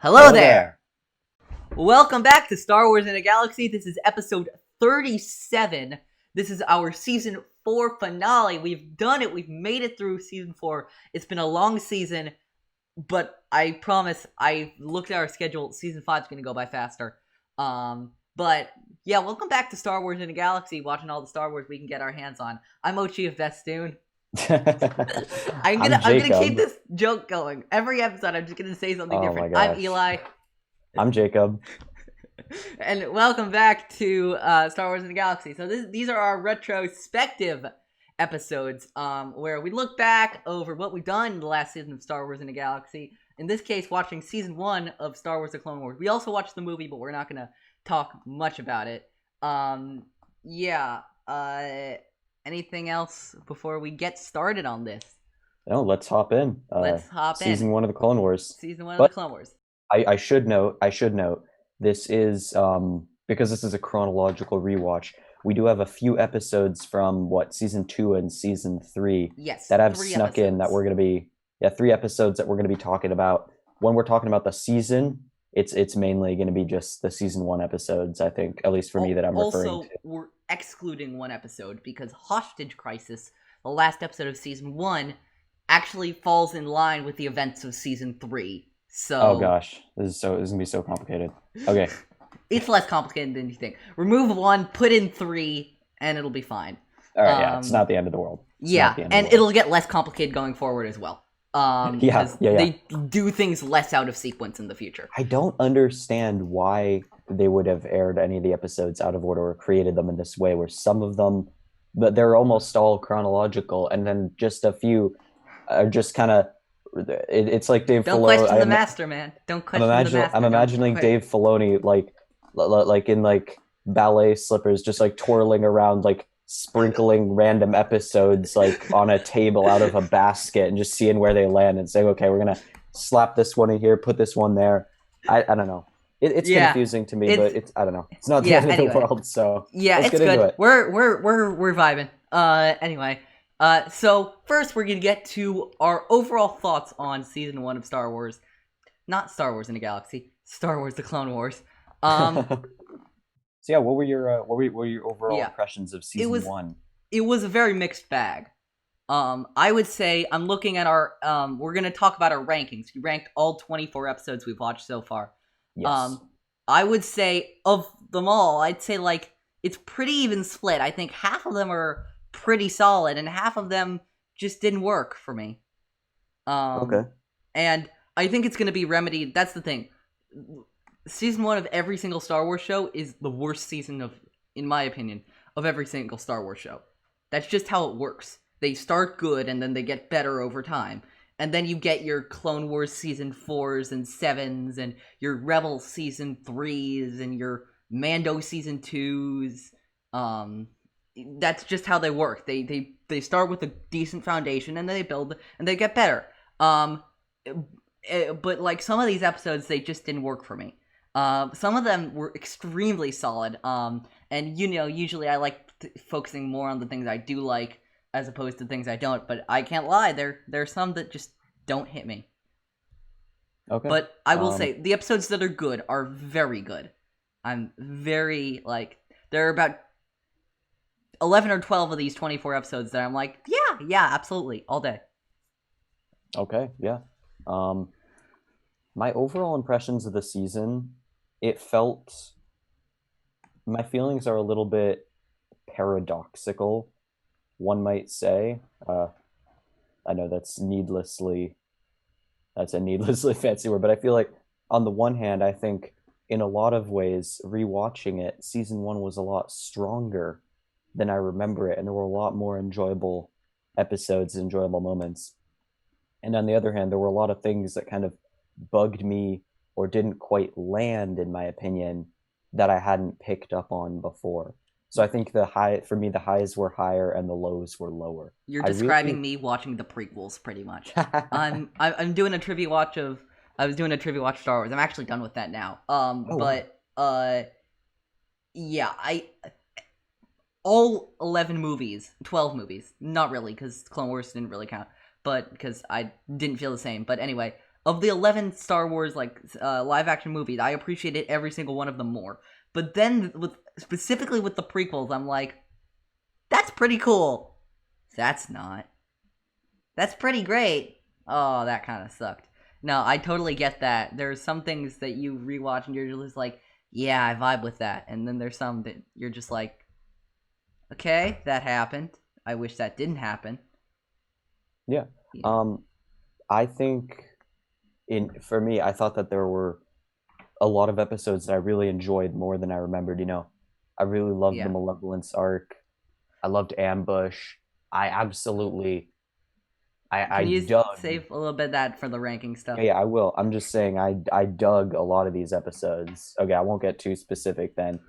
Hello there! Welcome back to Star Wars in a Galaxy. This is episode 37. This is our season 4 finale. We've done it. We've made it through season 4. It's been a long season, but I promise, I looked at our schedule. Season 5 is going to go by faster. But yeah, welcome back to Star Wars in a Galaxy, watching all the Star Wars we can get our hands on. I'm Ochi of Festoon. I'm gonna keep this joke going. Every episode, I'm just gonna say something different. I'm Eli. I'm Jacob. And welcome back to Star Wars in the Galaxy. So these are our retrospective episodes, where we look back over what we've done in the last season of Star Wars in the Galaxy. In this case, watching season 1 of Star Wars: The Clone Wars. We also watched the movie, but we're not gonna talk much about it. Anything else before we get started on this? No, let's hop in. Season 1 of the Clone Wars. Season 1 of the Clone Wars. I should note, this is, because this is a chronological rewatch, we do have a few episodes from, season 2 and season 3 that have snuck in that we're going to be, 3 episodes that we're going to be talking about. When we're talking about the season, it's mainly going to be just the season 1 episodes, I think, at least for me, that I'm referring to. Also, we're excluding one episode because Hostage Crisis, the last episode of season 1, actually falls in line with the events of season 3. So, oh gosh, this is gonna be so complicated. Okay, it's less complicated than you think. Remove 1, put in 3, and it'll be fine. All right, it's not the end of the world. It'll get less complicated going forward as well. They do things less out of sequence in the future. I don't understand why they would have aired any of the episodes out of order or created them in this way, where some of them, but they're almost all chronological, and then just a few are just kind of. It's like Dave Filoni. Don't question the master, man. Don't question the master. I'm imagining Dave Filoni like in ballet slippers, just twirling around, sprinkling random episodes on a table out of a basket and just seeing where they land and saying, okay, we're gonna slap this one in here, put this one there. I don't know. It's confusing to me, but I don't know. It's not the end of the world, so let's get into it. We're vibing. Anyway, so first we're gonna get to our overall thoughts on season 1 of Star Wars, not Star Wars in the Galaxy, Star Wars: The Clone Wars. So yeah, what were your overall impressions of season 1? It was a very mixed bag. I would say I'm looking at our we're gonna talk about our rankings. We ranked all 24 episodes we've watched so far. Yes. I would say of them all, I'd say it's pretty even split. I think half of them are pretty solid, and half of them just didn't work for me. Okay. And I think it's gonna be remedied. That's the thing. Season 1 of every single Star Wars show is the worst season in my opinion, of every single Star Wars show. That's just how it works. They start good and then they get better over time. And then you get your Clone Wars season 4s and 7s and your Rebels season 3s and your Mando season 2s. That's just how they work. They start with a decent foundation and then they build and they get better. But some of these episodes, they just didn't work for me. Some of them were extremely solid, and usually I like focusing more on the things I do like as opposed to things I don't, but I can't lie, there are some that just don't hit me. Okay. But I will say, the episodes that are good are very good. I'm very, there are about 11 or 12 of these 24 episodes that I'm like, yeah, absolutely, all day. Okay, yeah. My overall impressions of the season, my feelings are a little bit paradoxical, one might say. I know that's a needlessly fancy word, but I feel like on the one hand, I think in a lot of ways, rewatching it, season 1 was a lot stronger than I remember it, and there were a lot more enjoyable episodes, enjoyable moments. And on the other hand, there were a lot of things that kind of bugged me or didn't quite land, in my opinion, that I hadn't picked up on before. So I think the highs were higher and the lows were lower. You're describing me watching the prequels, pretty much. I'm doing a trivia watch I was doing a trivia watch Star Wars. I'm actually done with that now. All 11 movies, 12 movies, not really, because Clone Wars didn't really count, but because I didn't feel the same. But anyway, of the 11 Star Wars like live action movies, I appreciated every single one of them more. But then specifically with the prequels, I'm like, that's pretty cool. That's not. That's pretty great. Oh, that kind of sucked. No, I totally get that. There's some things that you rewatch and you're just like, yeah, I vibe with that. And then there's some that you're just like, okay, that happened. I wish that didn't happen. Yeah. I think for me, I thought that there were a lot of episodes that I really enjoyed more than I remembered. I really loved the Malevolence arc. I loved Ambush. I absolutely Can you dug. save a little bit of that for the ranking stuff? Yeah, I will. I'm just saying I dug a lot of these episodes. Okay, I won't get too specific then.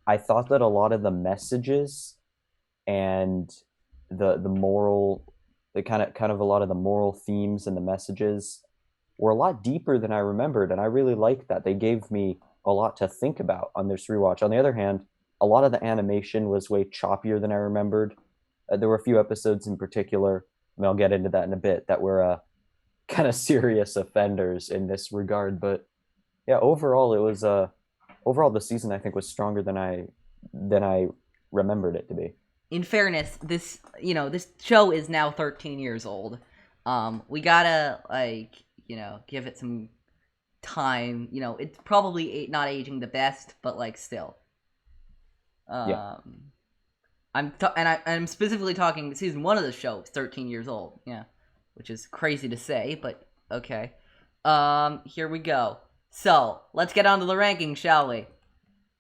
I thought that a lot of the messages and the moral, the kind of a lot of the moral themes and the messages were a lot deeper than I remembered, and I really liked that. They gave me a lot to think about on this rewatch. On the other hand, a lot of the animation was way choppier than I remembered. There were a few episodes in particular, I mean, I'll get into that in a bit, that were kind of serious offenders in this regard. But yeah, overall, it was overall the season I think was stronger than I remembered it to be. In fairness, this show is now 13 years old. We gotta give it some time. It's probably not aging the best, but still. Yeah. I'm specifically talking season 1 of the show is 13 years old. Yeah, which is crazy to say, but okay. Here we go. So let's get on to the ranking, shall we?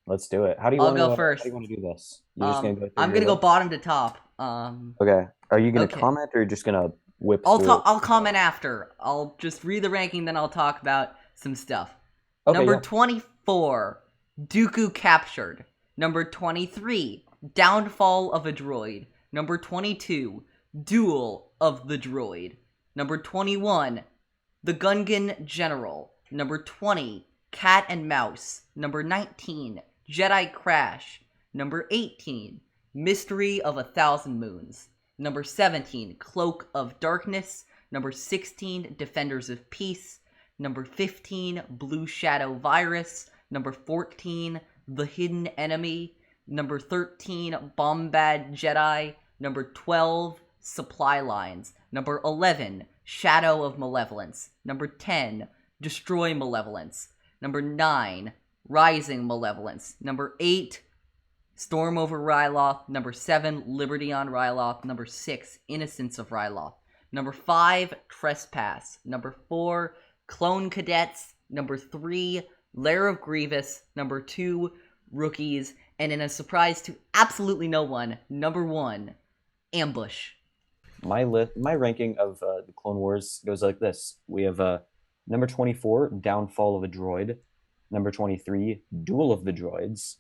Let's do it. How do you I'll want go to first. How do you want to do this? You're just gonna go. I'm gonna go bottom to top. Okay. Are you gonna comment, or are you just gonna whip? I'll comment after. I'll just read the ranking, then I'll talk about some stuff. Okay, Number 24, Dooku captured. Number 23, Downfall of a Droid. Number 22, Duel of the Droid. Number 21, The Gungan General. Number 20, Cat and Mouse. Number 19, Jedi Crash. Number 18, Mystery of 1,000 Moons. Number 17, Cloak of Darkness. Number 16, Defenders of Peace. Number 15, Blue Shadow Virus. Number 14, The Hidden Enemy. Number 13, Bombad Jedi. Number 12, Supply Lines. Number 11, Shadow of Malevolence. Number 10, Destroy Malevolence. Number 9, Rising Malevolence. Number 8, Storm over Ryloth. Number 7, Liberty on Ryloth. Number 6, Innocence of Ryloth. Number 5, Trespass. Number 4, Clone Cadets. Number 3, Lair of Grievous. Number 2, Rookies. And in a surprise to absolutely no one, number 1, Ambush. My ranking of the Clone Wars goes like this. We have number 24, Downfall of a Droid. Number 23, Duel of the Droids.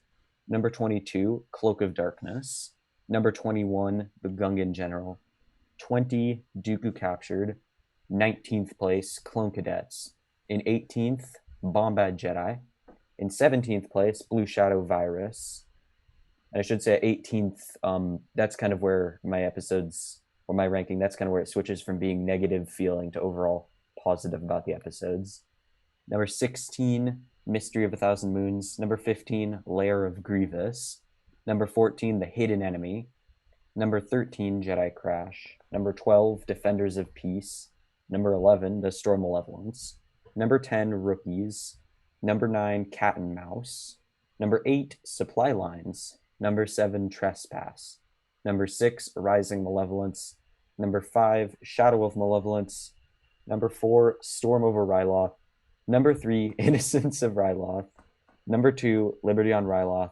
Number 22, Cloak of Darkness. Number 21, The Gungan General. 20, Dooku Captured. 19th place, Clone Cadets. In 18th, Bombad Jedi. In 17th place, Blue Shadow Virus. And I should say 18th, that's kind of where my episodes, or my ranking, that's kind of where it switches from being negative feeling to overall positive about the episodes. Number 16, Mystery of 1,000 Moons. Number 15, Lair of Grievous. Number 14, The Hidden Enemy. Number 13, Jedi Crash. Number 12, Defenders of Peace. Number 11, Destroy Malevolence. Number 10, Rookies. Number 9, Cat and Mouse. Number 8, Supply Lines. Number 7, Trespass. Number 6, Rising Malevolence. Number 5, Shadow of Malevolence. Number 4, Storm over Ryloth. Number 3, Innocence of Ryloth. Number 2, Liberty on Ryloth.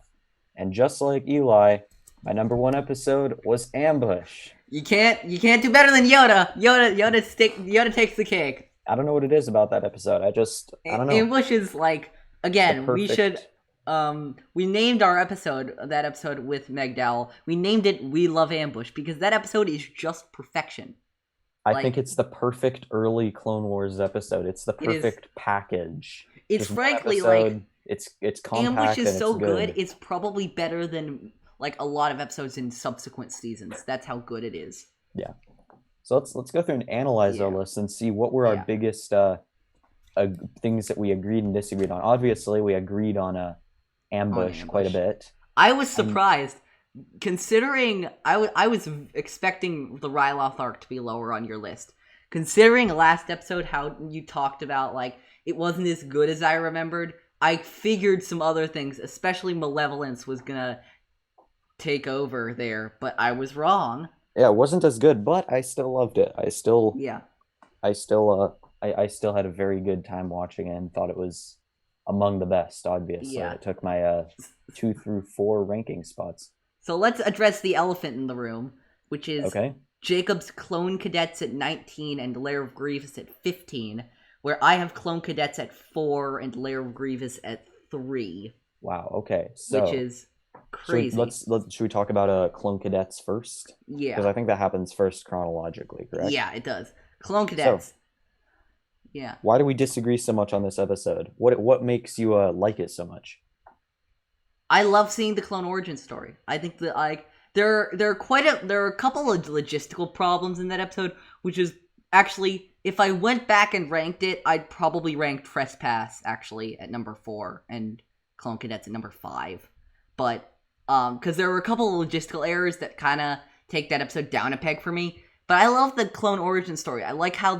And just like Eli, my number 1 episode was Ambush. You can't do better than Yoda. Yoda takes the cake. I don't know what it is about that episode. I don't know. Ambush is we should we named that episode with Meg Dowell. We named it We Love Ambush because that episode is just perfection. I think it's the perfect early Clone Wars episode. It's the perfect package. It's just frankly it's compact. Ambush is and so it's good. It's probably better than a lot of episodes in subsequent seasons. That's how good it is. Yeah. So let's go through and analyze our list and see what were our biggest things that we agreed and disagreed on. Obviously, we agreed on Ambush quite a bit. I was surprised, considering I was expecting the Ryloth arc to be lower on your list. Considering last episode how you talked about, like, it wasn't as good as I remembered, I figured some other things, especially Malevolence, was gonna take over there, but I was wrong. Yeah, it wasn't as good, but I still loved it. I still had a very good time watching it and thought it was among the best, obviously. Yeah. It took my 2 through 4 ranking spots. So let's address the elephant in the room, which is Okay. Jacob's Clone Cadets at 19 and Lair of Grievous at 15, where I have Clone Cadets at 4 and Lair of Grievous at 3. Wow, okay. So which is crazy. Should we talk about Clone Cadets first? Yeah. Because I think that happens first chronologically, correct? Yeah, it does. Clone Cadets. So, yeah. Why do we disagree so much on this episode? What makes you like it so much? I love seeing the clone origin story. I think that, like, there are a couple of logistical problems in that episode, which is actually, if I went back and ranked it, I'd probably rank Trespass actually at number 4 and Clone Cadets at number 5. But because there were a couple of logistical errors that kind of take that episode down a peg for me. But I love the clone origin story. I like how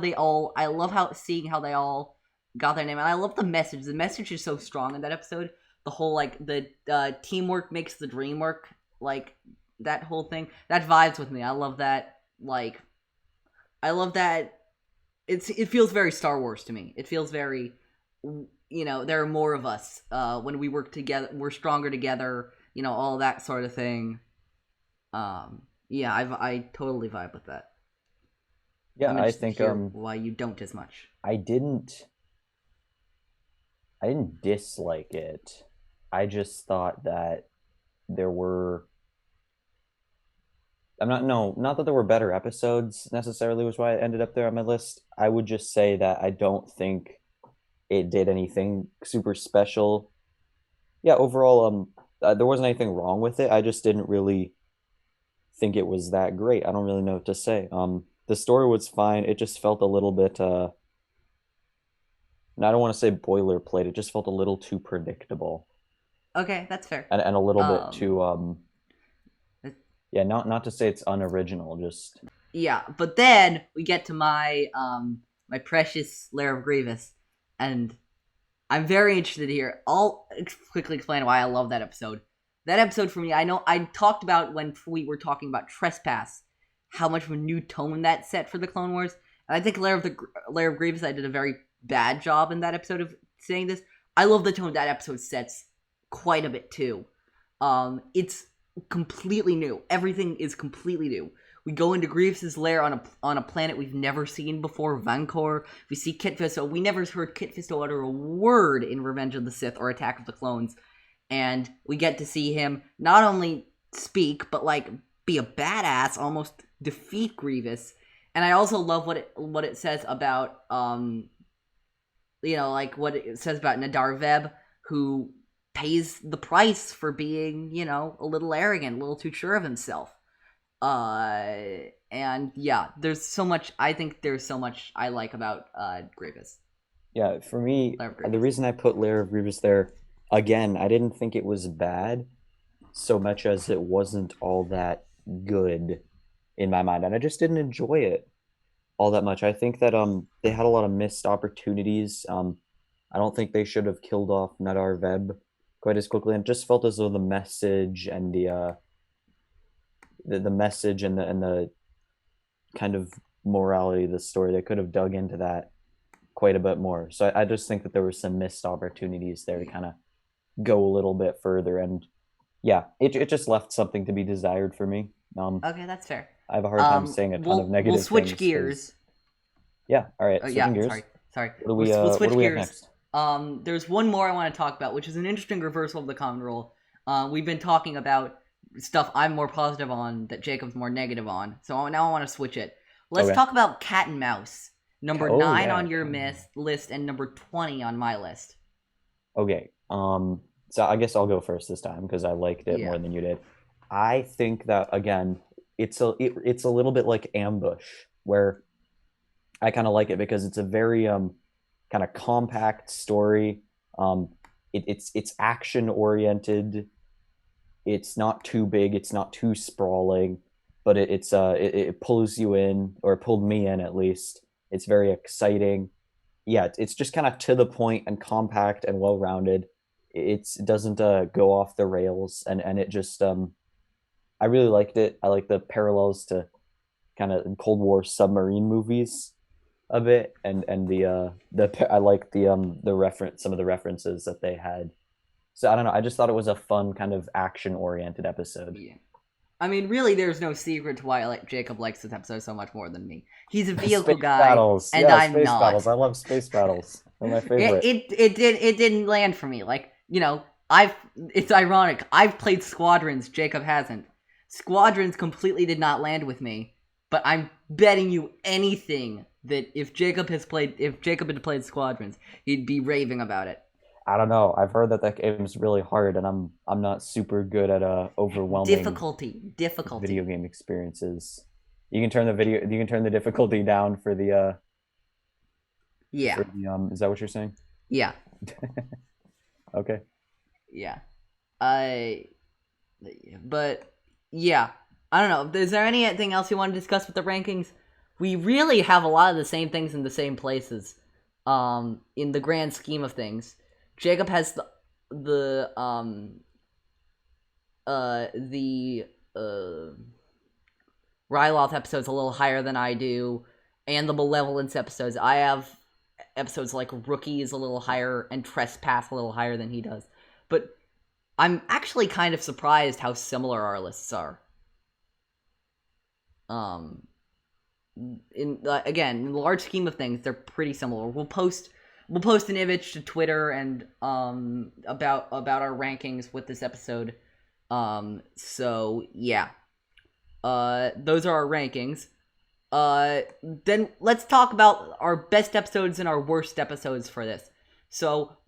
I love seeing how they all got their name, and I love the message. The message is so strong in that episode. The whole, like, the teamwork makes the dream work, like, that whole thing, that vibes with me. I love that. Like, I love that. It feels very Star Wars to me. It feels very, there are more of us when we work together. We're stronger together. All that sort of thing. Yeah, I totally vibe with that. Yeah, I think why you don't as much. I didn't dislike it. I just thought that there were not that there were better episodes necessarily, was why it ended up there on my list. I would just say that I don't think it did anything super special. Yeah, overall, there wasn't anything wrong with it. I just didn't really think it was that great. I don't really know what to say. The story was fine. It just felt a little bit I don't want to say boilerplate. It just felt a little too predictable. Okay, that's fair. And a little bit too yeah, not to say it's unoriginal, just yeah. But then we get to my my precious Lair of Grievous, and I'm very interested here. I'll quickly explain why I love that episode. That episode for me, I know I talked about when we were talking about Trespass, how much of a new tone that set for the Clone Wars, and I think Lair of Grievous, I did a very bad job in that episode of saying this. I love the tone that episode sets quite a bit too. It's completely new. Everything is completely new. We go into Grievous's lair on a planet we've never seen before, Vancor. We see Kit Fisto. We never heard Kit Fisto utter a word in Revenge of the Sith or Attack of the Clones. And we get to see him not only speak, but, like, be a badass, almost defeat Grievous. And I also love what it says about, like, what it says about Nadar Veb, who pays the price for being, a little arrogant, a little too sure of himself. And yeah, I think there's so much I like about Grievous. Yeah, for me, the reason I put Lair of Grievous there, again, I didn't think it was bad so much as it wasn't all that good in my mind, and I just didn't enjoy it all that much. I think that they had a lot of missed opportunities. I don't think they should have killed off Nadar Veb quite as quickly, and it just felt as though the message and the message and the kind of morality of the story, they could have dug into that quite a bit more. So I just think that there were some missed opportunities there to kind of go a little bit further, and yeah, it just left something to be desired for me. Okay, that's fair. I have a hard time saying a ton of negative We'll switch things, gears. Yeah, all right. Switching gears. Sorry. We'll switch gears. Next? There's one more I want to talk about, which is an interesting reversal of the common rule. We've been talking about stuff I'm more positive on that Jacob's more negative on, so now I want to switch it. Let's talk about Cat and Mouse, number 9 on your list and number 20 on my list. Okay. So I guess I'll go first this time because I liked it more than you did. I think that, again, it's a little bit like Ambush, where I kind of like it because it's a very kind of compact story. It's action oriented. It's not too big. It's not too sprawling, but it pulls you in, or it pulled me in at least. It's very exciting. Yeah, it's just kind of to the point and compact and well rounded. It doesn't go off the rails, and it just I really liked it. I like the parallels to kind of Cold War submarine movies a bit, and the I like the reference, some of the references that they had. So I don't know. I just thought it was a fun kind of action oriented episode. Yeah. I mean, really, there's no secret to why Jacob likes this episode so much more than me. He's a vehicle Space guy, battles. and Yeah, I'm space not. battles. I love space battles. They're my favorite. It didn't land for me. Like, you know, it's ironic. I've played Squadrons. Jacob hasn't. Squadrons completely did not land with me. But I'm betting you anything that if Jacob had played Squadrons, he'd be raving about it. I don't know. I've heard that game is really hard, and I'm not super good at overwhelming difficulty video game experiences. You can turn the difficulty down for the yeah. For the, is that what you're saying? Yeah. Okay. Yeah. But yeah. I don't know. Is there anything else you want to discuss with the rankings? We really have a lot of the same things in the same places. In the grand scheme of things. Jacob has the Ryloth episodes a little higher than I do, and the Malevolence episodes. I have episodes like Rookies a little higher and Trespass a little higher than he does. But I'm actually kind of surprised how similar our lists are. In the large scheme of things, they're pretty similar. We'll post an image to Twitter and about our rankings with this episode. So yeah. Those are our rankings. Then let's talk about our best episodes and our worst episodes for this. So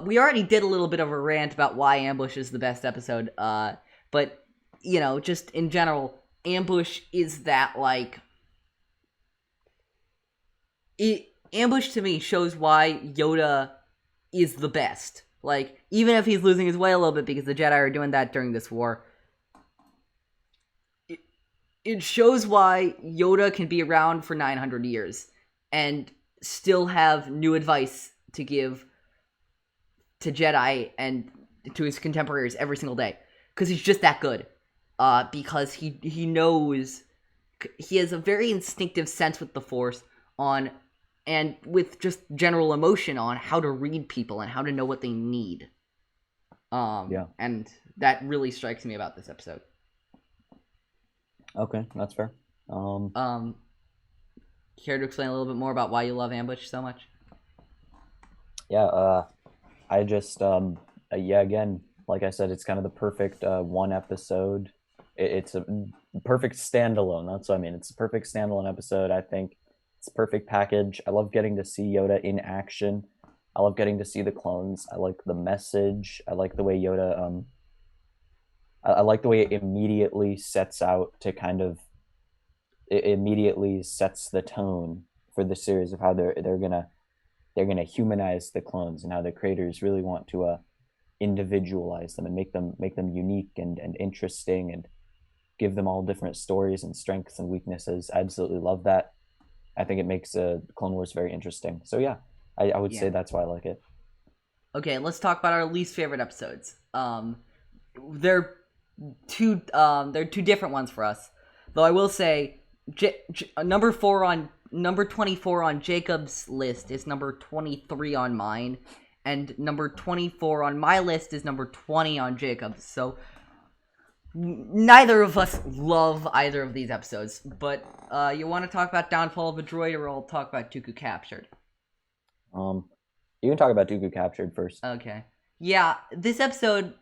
we already did a little bit of a rant about why Ambush is the best episode. But you know, just in general, Ambush is that like Ambush to me shows why Yoda is the best. Like, even if he's losing his way a little bit because the Jedi are doing that during this war, it shows why Yoda can be around for 900 years and still have new advice to give to Jedi and to his contemporaries every single day. Because he's just that good. Because he knows, he has a very instinctive sense with the Force on, and with just general emotion on how to read people and how to know what they need. Yeah. And that really strikes me about this episode. Okay, that's fair. Care to explain a little bit more about why you love Ambush so much? Yeah, I just, again, like I said, it's kind of the perfect one episode. It's a perfect standalone. That's what I mean. It's a perfect standalone episode, I think. It's a perfect package. I love getting to see Yoda in action. I love getting to see the clones. I like the message. I like the way Yoda, I like the way it immediately sets out to kind of, it immediately sets the tone for the series of how they're gonna humanize the clones, and how the creators really want to individualize them and make them unique and interesting, and give them all different stories and strengths and weaknesses. I absolutely love that. I think it makes Clone Wars very interesting. So yeah, I would say that's why I like it. Okay, let's talk about our least favorite episodes. They're two different ones for us. Though I will say, number 24 on Jacob's list is number 23 on mine, and number 24 on my list is number 20 on Jacob's. So neither of us love either of these episodes, but you want to talk about Downfall of a Droid, or I'll talk about Dooku Captured? You can talk about Dooku Captured first. Okay. Yeah, this episode,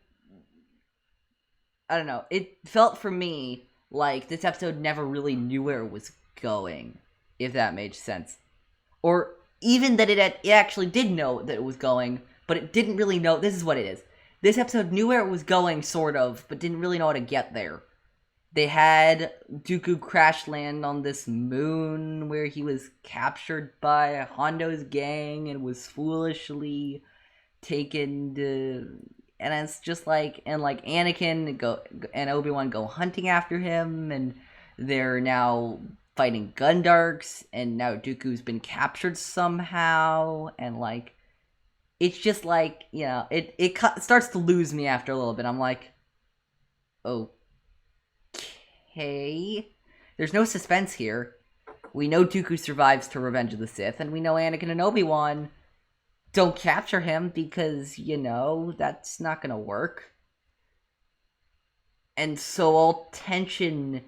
I don't know, it felt for me like this episode never really knew where it was going, if that made sense. Or even that it actually did know that it was going, but it didn't really know. This is what it is. This episode knew where it was going, sort of, but didn't really know how to get there. They had Dooku crash land on this moon where he was captured by Hondo's gang and was foolishly taken to, and it's just like, and like Anakin go and Obi-Wan go hunting after him, and they're now fighting Gundarks, and now Dooku's been captured somehow, and like it's just like, it starts to lose me after a little bit. I'm like, okay, there's no suspense here. We know Dooku survives to Revenge of the Sith, and we know Anakin and Obi-Wan don't capture him because, that's not gonna work. And so all tension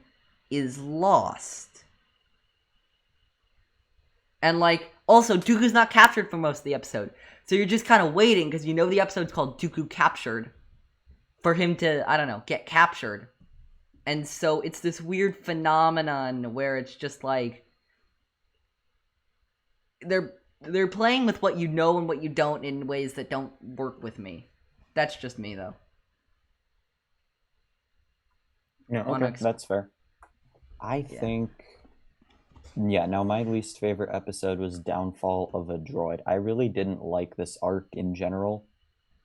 is lost. And, like, also, Dooku's not captured for most of the episode. So you're just kind of waiting, because the episode's called Dooku Captured, for him to, I don't know, get captured. And so it's this weird phenomenon where it's just like, they're playing with what you know and what you don't in ways that don't work with me. That's just me, though. Yeah, okay, that's fair. I think... Yeah, now my least favorite episode was Downfall of a Droid. I really didn't like this arc in general.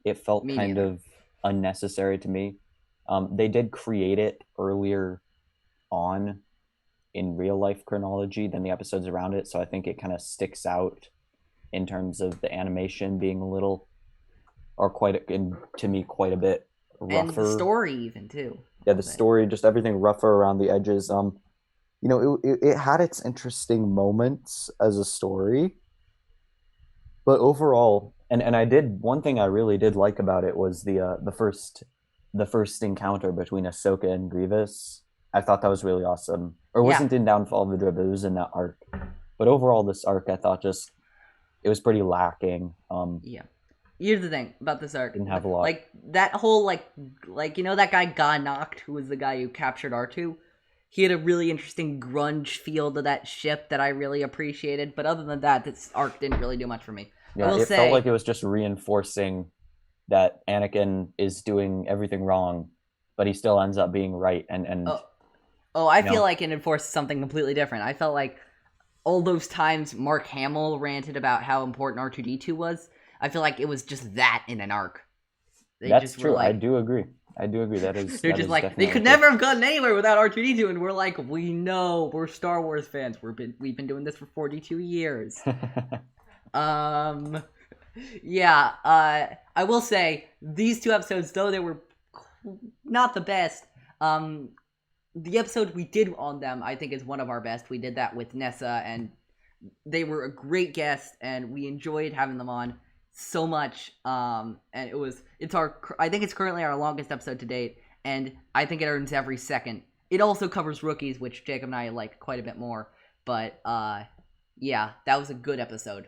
It felt kind of unnecessary to me. They did create it earlier on in real life chronology than the episodes around it, so I think it kind of sticks out in terms of the animation being a little, or to me, quite a bit rougher. And the story even, too. Yeah, the story, just everything rougher around the edges. It had its interesting moments as a story, but overall, and one thing I really did like about it was the first encounter between Ahsoka and Grievous. I thought that was really awesome. Or it wasn't in Downfall of the Droid, but it was in that arc. But overall, this arc, I thought it was pretty lacking. Yeah. Here's the thing about this arc. Didn't have a lot. Like, that whole, that guy Noct, who was the guy who captured R2? He had a really interesting grunge feel to that ship that I really appreciated. But other than that, this arc didn't really do much for me. Yeah, it felt like it was just reinforcing that Anakin is doing everything wrong, but he still ends up being right. I feel like it enforced something completely different. I felt like all those times Mark Hamill ranted about how important R2-D2 was, I feel like it was just that in an arc. That's true. I do agree. That is. They're just like, they could never have gotten anywhere without R2-D2, and we're like, we know, we're Star Wars fans. We've been doing this for 42 years. Yeah. I will say these two episodes, though they were not the best, the episode we did on them, I think, is one of our best. We did that with Nessa, and they were a great guest, and we enjoyed having them on so much. And I think it's currently our longest episode to date, and I think it earns every second. It also covers rookies, which Jacob and I like quite a bit more. But yeah, that was a good episode.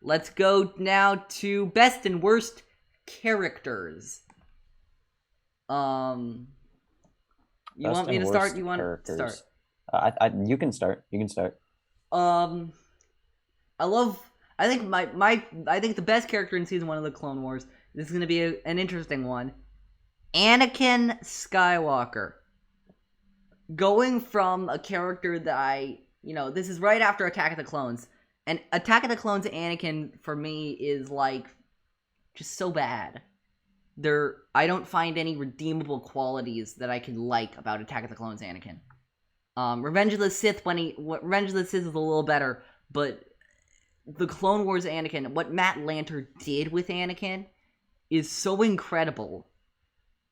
Let's go now to best and worst characters. You want me to start? You want to start? You can start. I think the best character in season 1 of the Clone Wars, this is going to be an interesting one. Anakin Skywalker. Going from a character that this is right after Attack of the Clones. And Attack of the Clones Anakin, for me, is like, just so bad. I don't find any redeemable qualities that I can like about Attack of the Clones Anakin. Revenge of the Sith is a little better, but the Clone Wars Anakin, what Matt Lanter did with Anakin is so incredible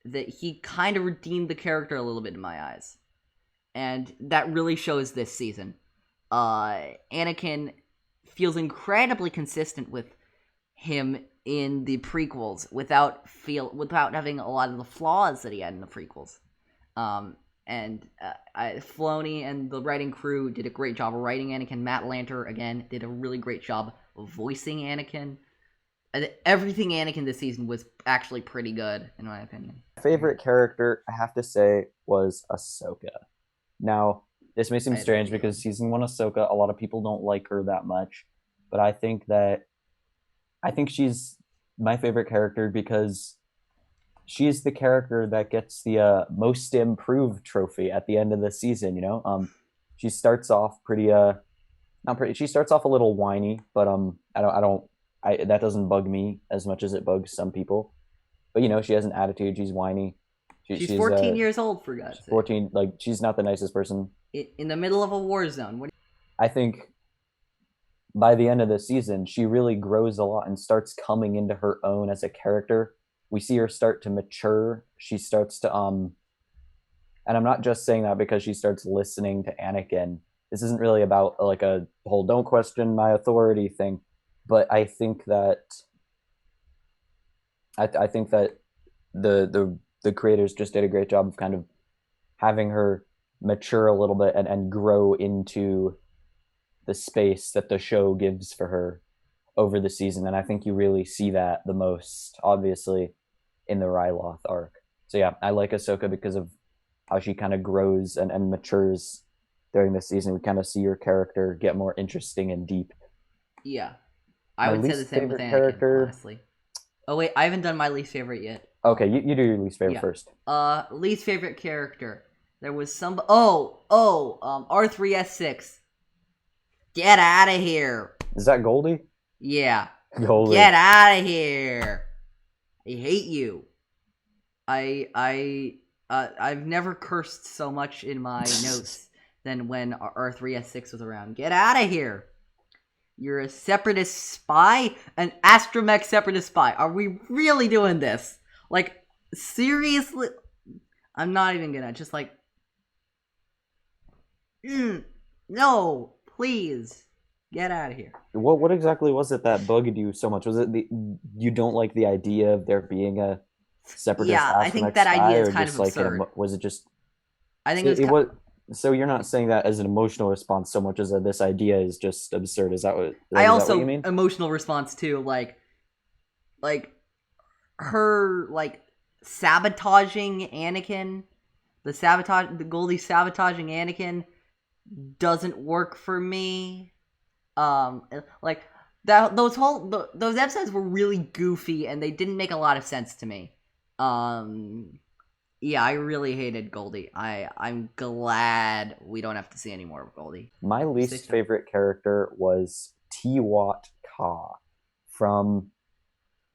that he kind of redeemed the character a little bit in my eyes. And that really shows this season. Anakin feels incredibly consistent with him in the prequels without having a lot of the flaws that he had in the prequels. Filoni and the writing crew did a great job of writing Anakin. Matt Lanter, again, did a really great job of voicing Anakin. Everything Anakin this season was actually pretty good, in my opinion. My favorite character, I have to say, was Ahsoka. Now, this may seem strange because season 1 Ahsoka, a lot of people don't like her that much, but I think she's my favorite character because she's the character that gets the most improved trophy at the end of the season. She starts off pretty not pretty. She starts off a little whiny, but that doesn't bug me as much as it bugs some people. But she has an attitude. She's whiny. She's She's 14 years old, for God's sake. 14. Like, she's not the nicest person. In the middle of a war zone. I think by the end of the season, she really grows a lot and starts coming into her own as a character. We see her start to mature. She starts to and I'm not just saying that because she starts listening to Anakin. This isn't really about like a whole "don't question my authority" thing, but I think that I think that the creators just did a great job of kind of having her mature a little bit and grow into the space that the show gives for her over the season. And I think you really see that the most, obviously, in the Ryloth arc. So yeah, I like Ahsoka because of how she kind of grows and matures during the season. We kind of see her character get more interesting and deep. Yeah. I would say the same with Anakin, character... honestly. Oh wait, I haven't done my least favorite yet. Okay, you do your least favorite first. Least favorite character. There was some... R3S6. Get out of here. Is that Goldie? Yeah. Goldie. Get out of here. I hate you. I've never cursed so much in my notes than when R3S6 was around. Get out of here. You're a separatist spy? An astromech separatist spy. Are we really doing this? Like, seriously? I'm not even gonna. Just like... no, please. Get out of here. What exactly was it that bugged you so much? Was it you don't like the idea of there being a separatist? Yeah, I think that idea is kind of absurd. Was it just? I think it was. So you're not saying that as an emotional response so much as that this idea is just absurd. Is that what? I also what you mean? Emotional response too, like her sabotaging Anakin, the Goldie sabotaging Anakin doesn't work for me. Like that those episodes were really goofy and they didn't make a lot of sense to me. Yeah, I really hated Goldie. I'm glad we don't have to see any more of Goldie. My least favorite character was Tee Watt Kaa from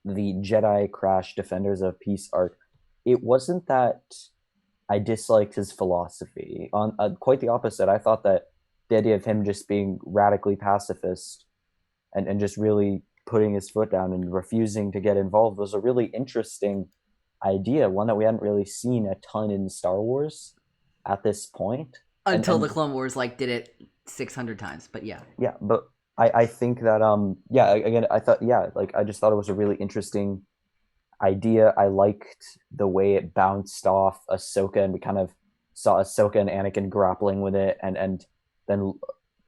the Jedi Crash Defenders of Peace arc. It wasn't that I disliked his philosophy. On quite the opposite. I thought that the idea of him just being radically pacifist and just really putting his foot down and refusing to get involved was a really interesting idea, one that we hadn't really seen a ton in Star Wars at this point. Until the Clone Wars did it 600 times, but yeah. Yeah, but I think that again, I thought I just thought it was a really interesting idea. I liked the way it bounced off Ahsoka, and we kind of saw Ahsoka and Anakin grappling with it, and then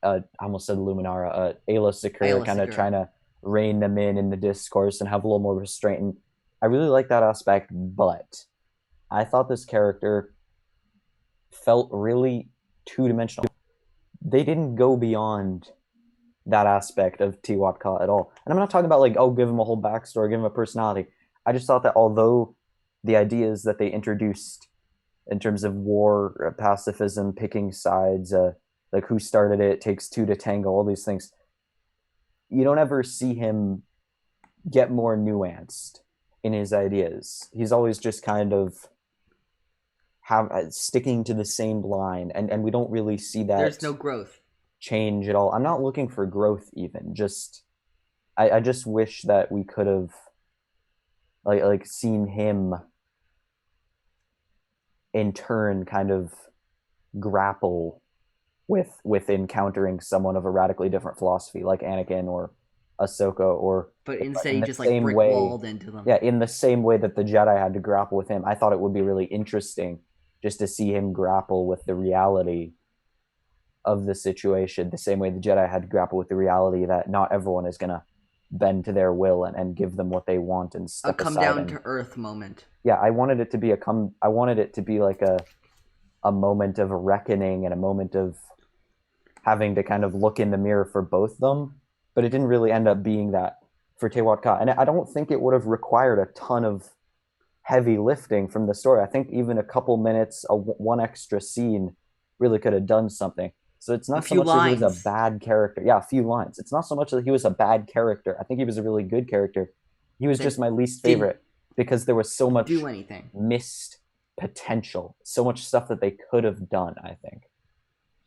I almost said Luminara, Ayla Secura kind of trying to rein them in the discourse and have a little more restraint. And I really like that aspect, but I thought this character felt really two-dimensional. They didn't go beyond that aspect of Tee Watt Kaa at all. And I'm not talking about give him a whole backstory, give him a personality. I just thought that although the ideas that they introduced in terms of war, pacifism, picking sides, who started it, takes two to tango, all these things, you don't ever see him get more nuanced in his ideas. He's always just kind of sticking to the same line, and we don't really see that. There's no growth. Change at all. I'm not looking for growth even. I just wish that we could have seen him in turn kind of grapple with encountering someone of a radically different philosophy like Anakin or Ahsoka, but instead he just brick walled into them. Yeah, in the same way that the Jedi had to grapple with him. I thought it would be really interesting just to see him grapple with the reality of the situation, the same way the Jedi had to grapple with the reality that not everyone is gonna bend to their will and give them what they want and step a come aside down to earth moment. Yeah, I wanted it to be like a moment of reckoning and a moment of having to kind of look in the mirror for both of them, but it didn't really end up being that for Tee Watt Kaa. And I don't think it would have required a ton of heavy lifting from the story. I think even a couple minutes, one extra scene really could have done something. So it's A not so few much that he was a lines. bad character. Yeah, a few lines. It's not so much that he was a bad character. I think he was a really good character. He was just That my least didn't favorite because there was so much do anything. missed potential, so much stuff that they could have done, I think.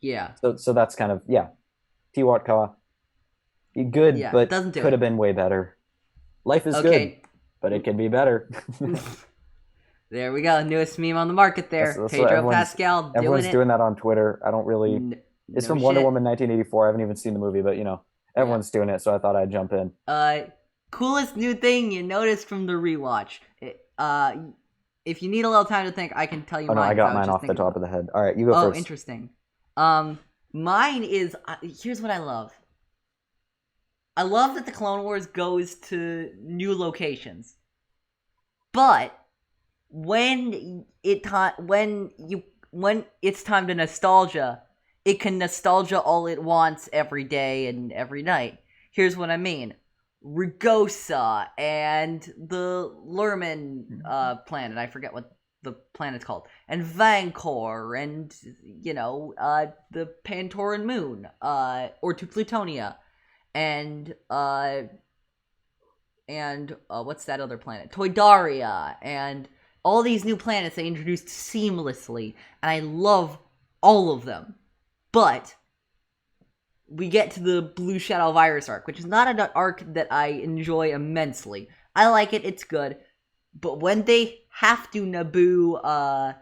Yeah. So that's kind of, yeah. Tee Watt Kaa, good, Yeah. but Doesn't do could have it. been way better. Life is good, Okay. but it can be better. There we go. Newest meme on the market there. That's what Pedro Pascal doing everyone's it. doing that on Twitter. I don't really. It's No from Wonder shit. Woman 1984. I haven't even seen the movie, but Yeah. everyone's doing it, so I thought I'd jump in. Coolest new thing you noticed from the rewatch. If you need a little time to think, I can tell you Oh no, mine. I got was mine just off the thinking top about of the head. All right, you go Oh, first. interesting. Mine is here's what I love. I love that the Clone Wars goes to new locations, but when it's time to nostalgia, it can nostalgia all it wants every day and every night. Here's what I mean. Rugosa and the Lurman planet. I forget what the planet's called. And Vancor and, the Pantoran moon. Or to Plutonia. And what's that other planet? Toydaria. And all these new planets they introduced seamlessly. And I love all of them. But we get to the Blue Shadow Virus arc, which is not an arc that I enjoy immensely. I like it, it's good. But when they have to Naboo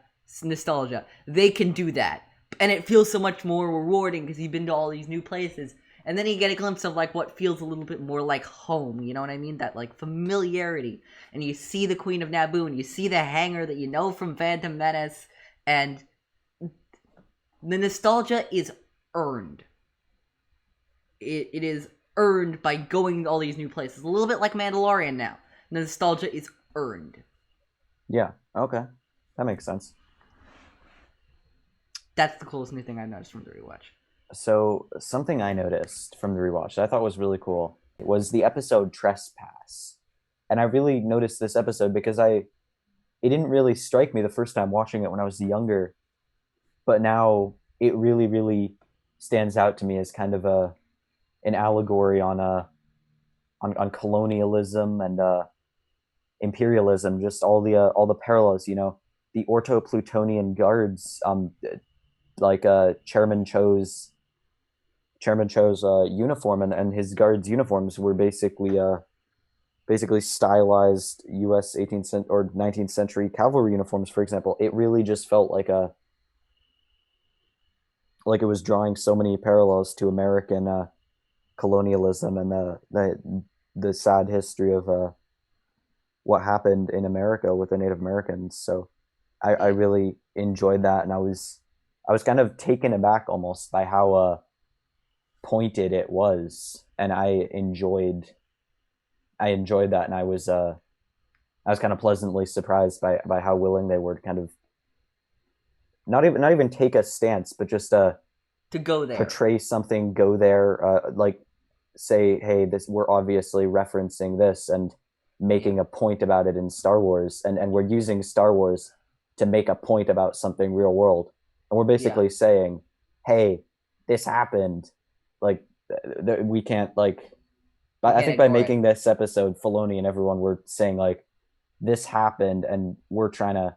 nostalgia, they can do that. And it feels so much more rewarding because you've been to all these new places. And then you get a glimpse of like what feels a little bit more like home, you know what I mean? That like familiarity. And you see the Queen of Naboo and you see the hangar that you know from Phantom Menace. And the nostalgia is earned. It is earned by going to all these new places. A little bit like Mandalorian now. The nostalgia is earned. Yeah, okay. That makes sense. That's the coolest new thing I noticed from the rewatch. So, something I noticed from the rewatch that I thought was really cool was the episode Trespass. And I really noticed this episode because it didn't really strike me the first time watching it when I was younger, but now it really, really stands out to me as kind of an allegory on colonialism and imperialism, just all the parallels. The Orto Plutonian guards, like Chairman Cho's uniform and his guards' uniforms were basically stylized U.S. 18th or 19th century cavalry uniforms, for example. It really just felt like it was drawing so many parallels to American colonialism and the sad history of what happened in America with the Native Americans. So I really enjoyed that, and I was kind of taken aback almost by how pointed it was, and I enjoyed that, and I was kind of pleasantly surprised by how willing they were to kind of not even take a stance, but just to go there, portray something, go there, like say, hey, we're obviously referencing this and making a point about it in Star Wars, and we're using Star Wars to make a point about something real world, and we're basically saying, hey, this happened, like we can't like. I think by making this episode, Filoni and everyone were saying like, this happened, and we're trying to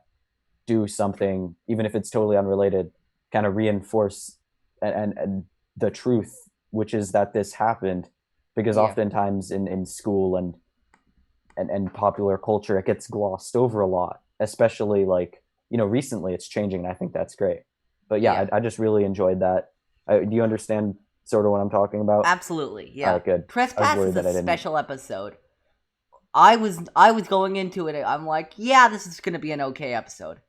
do something, even if it's totally unrelated, kind of reinforce and the truth, which is that this happened, because oftentimes in school and popular culture, it gets glossed over a lot, especially like, recently it's changing, and I think that's great. But I just really enjoyed that. Do you understand sort of what I'm talking about? Absolutely, yeah. All right, good. Trespass is a special episode. I was going into it, I'm like, yeah, this is going to be an okay episode.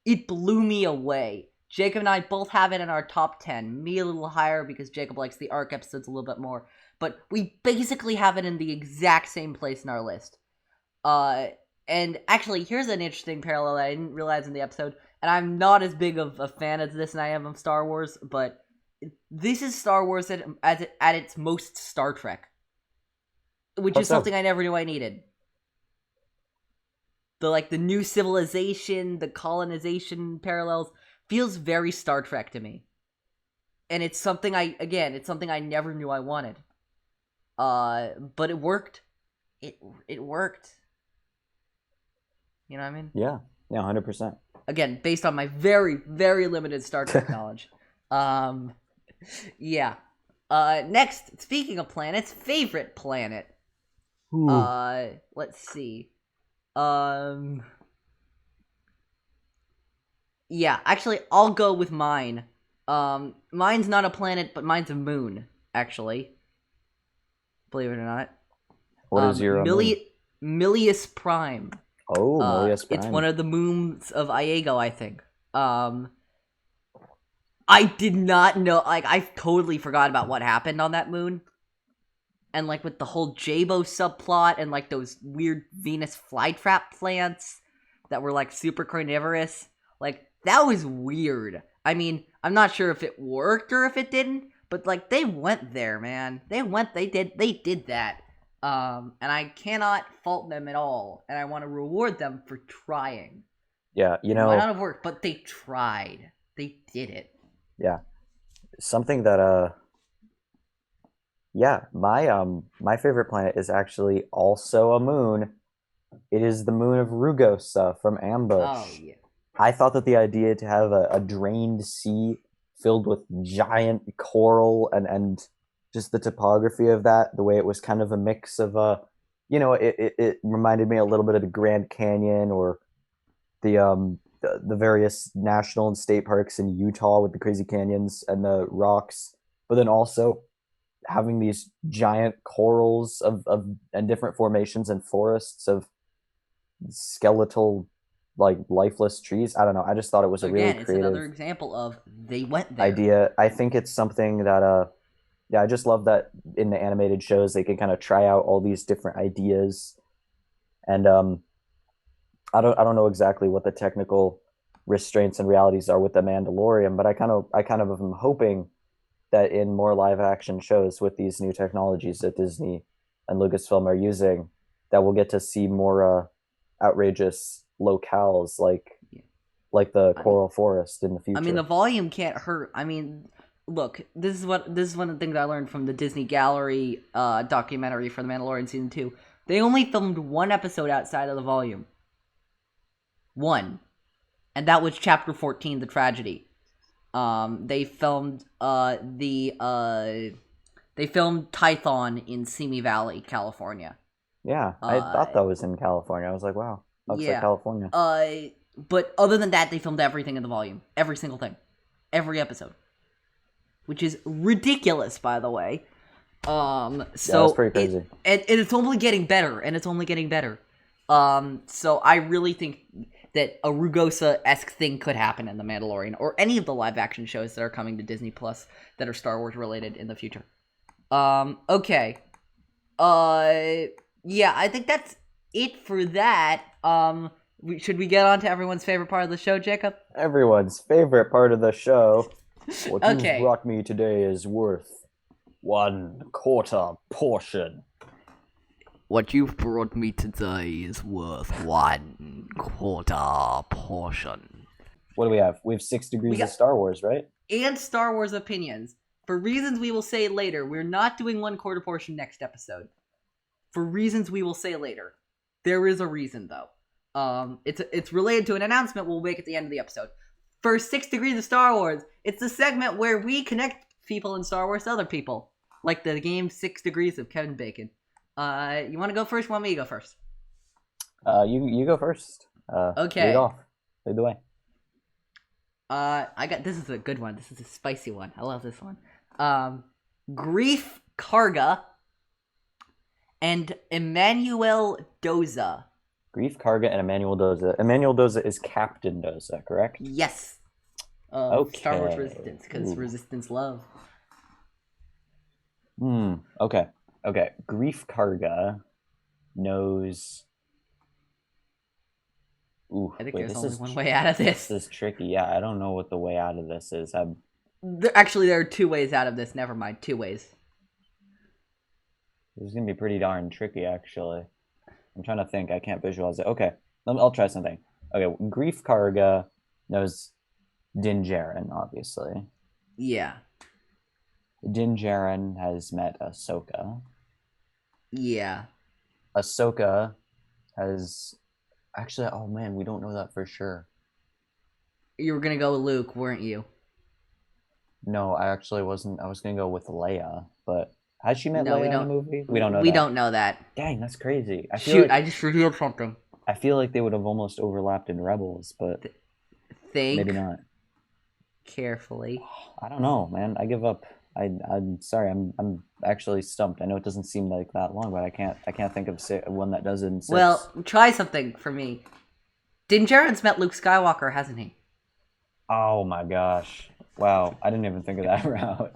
It blew me away. Jacob and I both have it in our top 10. Me a little higher because Jacob likes the arc episodes a little bit more. But we basically have it in the exact same place in our list. And actually, here's an interesting parallel that I didn't realize in the episode. And I'm not as big of a fan of this as I am of Star Wars, but this is Star Wars at its most Star Trek. Which is something I never knew I needed. the new civilization, the colonization parallels feels very Star Trek to me. And it's something it's something I never knew I wanted. But it worked. It worked. You know what I mean? Yeah, 100%. Again, based on my very, very limited Star Trek knowledge. Yeah. Next, speaking of planets, favorite planet. Let's see. Yeah, actually, I'll go with mine. Mine's not a planet, but mine's a moon, actually. Believe it or not. What is your moon? Milius Prime. Oh, Milius Prime. It's one of the moons of Iago, I think. I did not know, I totally forgot about what happened on that moon. And, with the whole Jabo subplot and, those weird Venus flytrap plants that were, super carnivorous. That was weird. I mean, I'm not sure if it worked or if it didn't, but, they went there, man. They did that. And I cannot fault them at all. And I want to reward them for trying. Yeah, It might not have worked, but they tried. They did it. Yeah. Something that, yeah, my favorite planet is actually also a moon. It is the moon of Rugosa from Ambush. Oh, yeah. I thought that the idea to have a drained sea filled with giant coral and just the topography of that, the way it was kind of a mix of, it reminded me a little bit of the Grand Canyon or the various national and state parks in Utah with the crazy canyons and the rocks, but then also having these giant corals and different formations and forests of skeletal, lifeless trees. I don't know. I just thought it was a really creative. It's another example of they went there. Idea. I think it's something that yeah, I just love that in the animated shows they can kind of try out all these different ideas, and I don't know exactly what the technical restraints and realities are with the Mandalorian, but I kind of am hoping that in more live action shows with these new technologies that Disney and Lucasfilm are using, that we'll get to see more outrageous locales like the coral forest in the future. I mean, the volume can't hurt. I mean, look, this is one of the things I learned from the Disney Gallery documentary for The Mandalorian Season 2. They only filmed one episode outside of the volume. One. And that was Chapter 14, The Tragedy. They filmed Tython in Simi Valley, California. Yeah, I thought that was in California. I was like, wow, looks like California. But other than that, they filmed everything in the volume. Every single thing. Every episode. Which is ridiculous, by the way. So that's pretty crazy. And it's only getting better, So I really think that a Rugosa-esque thing could happen in The Mandalorian, or any of the live-action shows that are coming to Disney Plus that are Star Wars-related in the future. Okay. Yeah, I think that's it for that. Should we get on to everyone's favorite part of the show, Jacob? Everyone's favorite part of the show. What Okay. you've brought me today is worth 1/4 portion. What you've brought me today is worth 1/4 portion. What do we have? We have 6 degrees of Star Wars, right? And Star Wars opinions. For reasons we will say later, we're not doing 1/4 portion next episode. For reasons we will say later. There is a reason, though. It's related to an announcement we'll make at the end of the episode. For 6 degrees of Star Wars, it's the segment where we connect people in Star Wars to other people. Like the game 6 Degrees of Kevin Bacon. You want to go first? You want me to go first? You go first. Okay. Lead off. Lead the way. This is a good one. This is a spicy one. I love this one. Grief Karga and Emmanuel Doza. Grief Karga and Emmanuel Doza. Emmanuel Doza is Captain Doza, correct? Yes. Okay. Star Wars Resistance, because Resistance love. Okay. Grief Karga knows. I think there's only one way out of this. This is tricky. Yeah, I don't know what the way out of this is. Actually, there are 2 ways out of this. Never mind. 2 ways. This is gonna be pretty darn tricky, actually. I'm trying to think. I can't visualize it. Okay. I'll try something. Okay, Grief Karga knows Din Djarin, obviously. Yeah. Din Djarin has met Ahsoka. Yeah. Ahsoka has actually. Oh man, we don't know that for sure. You were gonna go with Luke, weren't you? No, I actually wasn't. I was gonna go with Leia, but has she met No, we Leia in a don't. movie? We don't know We that. don't know that. Dang, that's crazy. Shoot, I just revealed something. I feel like they would have almost overlapped in Rebels, but maybe Think not. carefully. I don't know, man. I give up. I'm sorry. I'm actually stumped. I know it doesn't seem like that long, but I can't think of one that does it in 6. Well, try something for me. Din Djarin's met Luke Skywalker, hasn't he? Oh my gosh! Wow, I didn't even think of that route.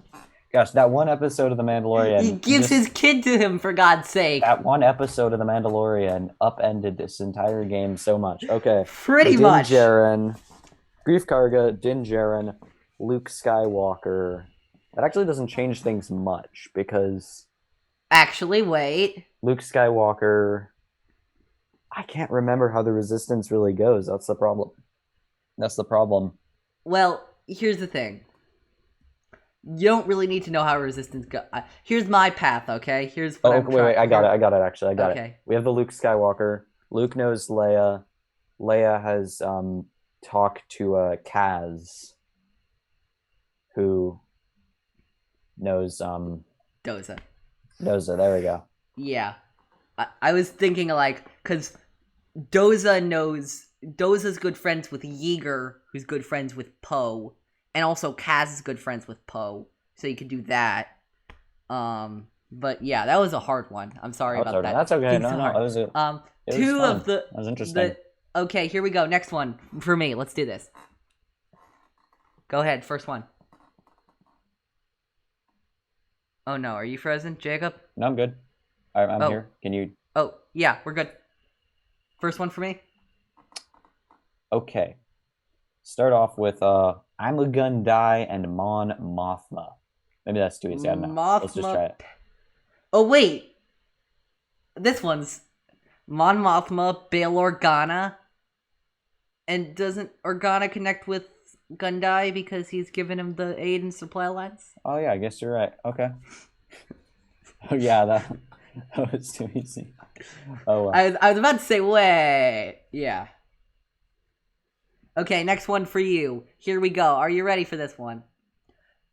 Gosh, that one episode of The Mandalorian. He gives his kid to him, for God's sake. That one episode of The Mandalorian upended this entire game so much. Okay, Pretty much. Din Djarin, Grief Karga, Din Djarin, Luke Skywalker. That actually doesn't change things much because Actually, wait. Luke Skywalker. I can't remember how the Resistance really goes. That's the problem. That's the problem. Well, here's the thing. You don't really need to know how Resistance goes. Here's my path, okay? Here's what I'm wait, I got it. Actually, I got it. We have the Luke Skywalker. Luke knows Leia. Leia has talked to Kaz, who knows Doza. There we go. Yeah. I was thinking like, because Doza's good friends with Yeager, who's good friends with Poe, and also Kaz is good friends with Poe, so you could do that. But yeah, that was a hard one. I'm sorry about that. That's okay. No, hard. That was it. Two was of the that was interesting. Okay, here we go. Next one for me. Let's do this. Go ahead. First one. Oh no, are you frozen, Jacob? No, I'm good. I'm here. Can you? Oh yeah, we're good. First one for me. Okay. Start off with I'm a Gun Die and Mon Mothma. Maybe that's too easy. I don't know. Let's just try it. Oh wait, this one's Mon Mothma, Bail Organa, and doesn't Organa connect with Gundai because he's given him the aid and supply lines? Oh yeah, I guess you're right. Okay. Oh yeah, that was too easy. Oh well. I was about to say, wait. Yeah. Okay, next one for you. Here we go. Are you ready for this one?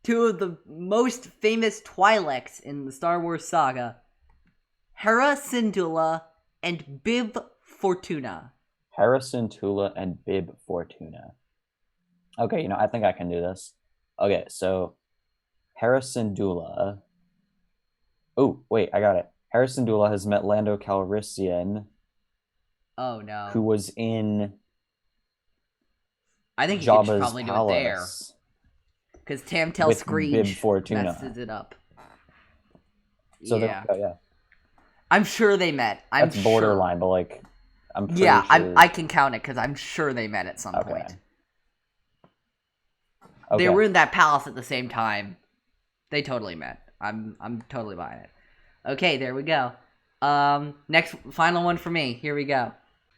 Two of the most famous Twi'leks in the Star Wars saga. Hera Syndulla and Bib Fortuna. Hera Syndulla and Bib Fortuna. Okay, I think I can do this. Okay, so Hera Syndulla. Oh, wait, I got it. Hera Syndulla has met Lando Calrissian. Oh no. Who was in I think Jabba's you could probably palace do it there. Because Tamtel Screech messes it up. So yeah. Yeah. I'm sure they met. That's borderline, but like, I'm pretty sure. I can count it because I'm sure they met at some point. Okay. They were in that palace at the same time. They totally met. I'm totally buying it. Okay, there we go. Next, final one for me. Here we go.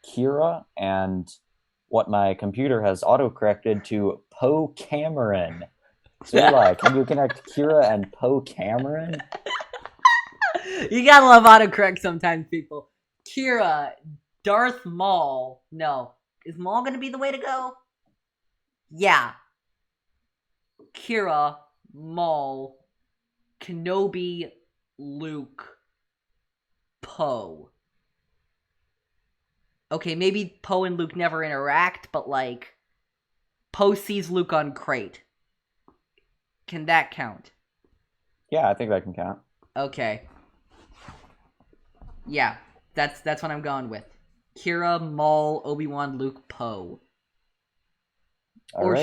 Kira and what my computer has auto-corrected to Poe Cameron. So Eli, can you connect Kira and Poe Cameron? You gotta love autocorrect sometimes, people. Kira, Darth Maul. No. Is Maul gonna be the way to go? Yeah. Kira, Maul, Kenobi, Luke, Poe. Okay, maybe Poe and Luke never interact, but like, Poe sees Luke on Crate. Can that count? Yeah, I think that can count. Okay. Yeah, that's what I'm going with. Kira, Maul, Obi-Wan, Luke, Poe.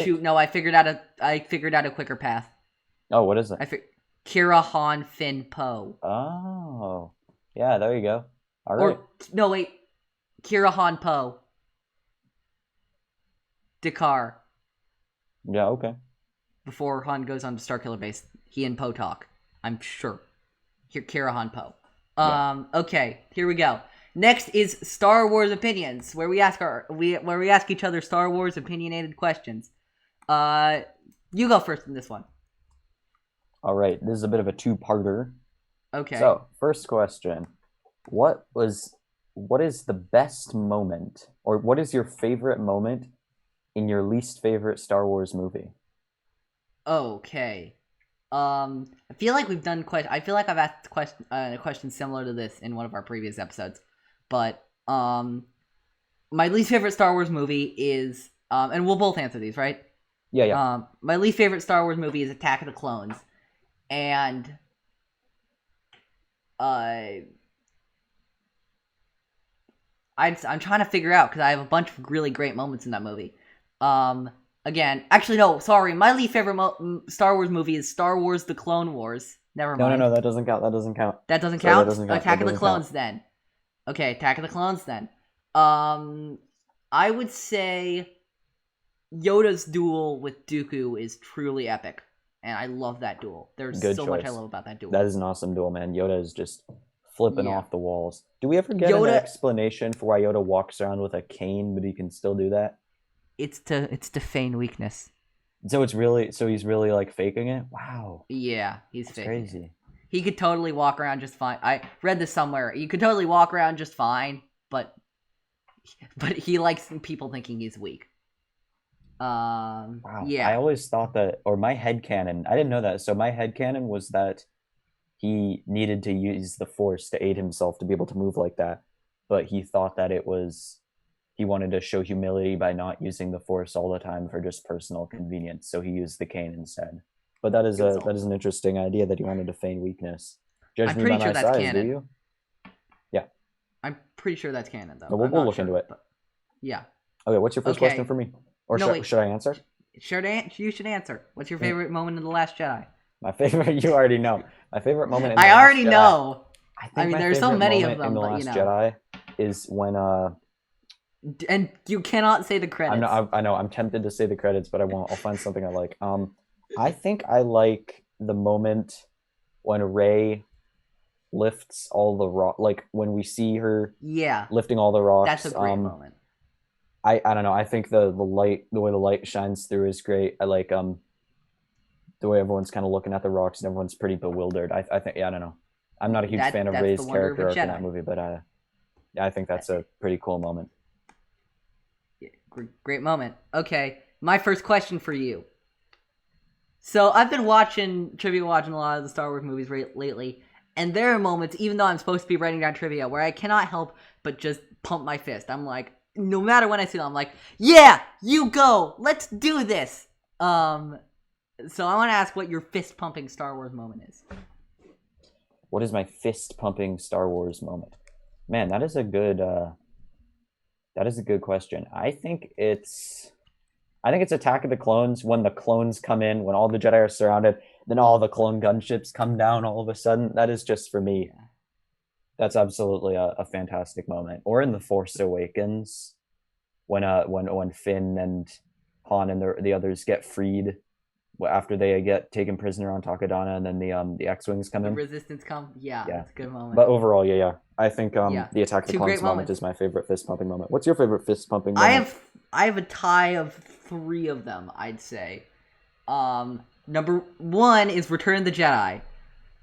Shoot, no, I figured out a quicker path. Oh, what is it? Kira, Han, Finn, Poe. Oh. Yeah, there you go. All right. No, wait. Kira, Han, Poe. Dakar. Yeah, okay. Before Han goes on to Starkiller Base, he and Poe talk. I'm sure. Kira, Han, Poe. Okay, here we go. Next is Star Wars opinions, where we ask each other Star Wars opinionated questions. You go first in this one. All right, this is a bit of a two-parter. Okay. So, first question. What is the best moment, or what is your favorite moment in your least favorite Star Wars movie? Okay. I feel like we've done I feel like I've asked a question similar to this in one of our previous episodes, but my least favorite Star Wars movie is and we'll both answer these, right? Yeah. My least favorite Star Wars movie is Attack of the Clones, and I'm trying to figure out because I have a bunch of really great moments in that movie. Again, actually, no, sorry. My least favorite Star Wars movie is Star Wars: The Clone Wars. Never mind. No, that doesn't count. That doesn't count. That doesn't Sorry, count? that doesn't count. Attack That of the doesn't Clones, count. then. Okay, Attack of the Clones, then. I would say Yoda's duel with Dooku is truly epic. And I love that duel. There's Good so choice. much I love about that duel. That is an awesome duel, man. Yoda is just flipping off the walls. Do we ever get an explanation for why Yoda walks around with a cane, but he can still do that? It's to feign weakness. So he's really like faking it? Wow. Yeah, he's That's faking crazy. it. He could totally walk around just fine. I read this somewhere. You could totally walk around just fine, but he likes people thinking he's weak. Wow. Yeah. I always thought that, or my headcanon, I didn't know that. So my headcanon was that he needed to use the Force to aid himself to be able to move like that. But he thought that he wanted to show humility by not using the Force all the time for just personal convenience. So he used the cane instead. But that is an interesting idea that he wanted to feign weakness. I'm pretty sure that's canon. Do you? Yeah. I'm pretty sure that's canon, though. No, we'll look into it. But yeah. Okay, what's your first question for me? Or should I answer? You should answer. What's your favorite moment in The Last Jedi? My favorite, you already know. My favorite moment in I already know. I mean, there's so many of them, in The Last Jedi is when and you cannot say the credits. I know. I'm tempted to say the credits, but I won't. I'll find something I like. I think I like the moment when Rey lifts all the rock, like when we see her lifting all the rocks. That's a great moment. I don't know. I think the way the light shines through is great. I like the way everyone's kind of looking at the rocks and everyone's pretty bewildered. I think I don't know. I'm not a huge fan of Rey's character arc in that movie, but I think that's a pretty cool moment. Yeah, great moment. Okay, my first question for you. So I've been trivia watching a lot of the Star Wars movies lately, and there are moments, even though I'm supposed to be writing down trivia, where I cannot help but just pump my fist. I'm like, no matter when I see them, I'm like, yeah, you go, let's do this. So I want to ask what your fist-pumping Star Wars moment is. What is my fist-pumping Star Wars moment? Man, that is a good question. I think it's Attack of the Clones, when the clones come in, when all the Jedi are surrounded, then all the clone gunships come down all of a sudden. That is just, for me, that's absolutely a fantastic moment. Or in The Force Awakens, when Finn and Han and the others get freed after they get taken prisoner on Takodana, and then the X-Wings come in. The Resistance come. Yeah, that's a good moment. But overall, yeah. I think the Attack of the Clones moment is my favorite fist-pumping moment. What's your favorite fist-pumping moment? I have a tie of 3 of them, I'd say. Number 1 is Return of the Jedi.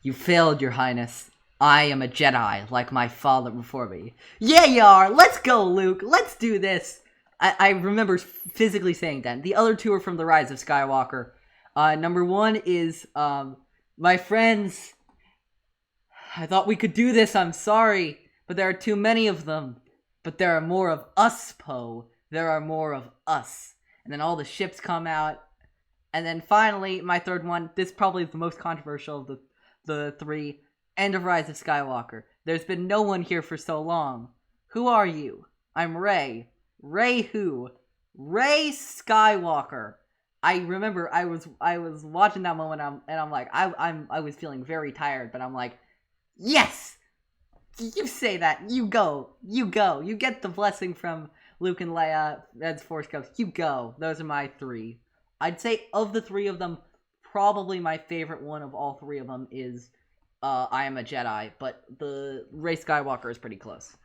You failed, Your Highness. I am a Jedi, like my father before me. Yeah, you are! Let's go, Luke! Let's do this! I remember physically saying that. The other 2 are from The Rise of Skywalker. Number 1 is, my friends, I thought we could do this, I'm sorry, but there are too many of them. But there are more of us, Poe. There are more of us. And then all the ships come out. And then finally, my third one, this probably is the most controversial of the 3, End of Rise of Skywalker. There's been no one here for so long. Who are you? I'm Rey. Rey who? Rey Skywalker. I remember I was watching that moment and I'm like, I was feeling very tired, but I'm like, yes! You say that. You go. You get the blessing from Luke and Leia as Force Ghosts. You go. Those are my 3. I'd say of the 3 of them, probably my favorite one of all 3 of them is I Am a Jedi, but the Rey Skywalker is pretty close.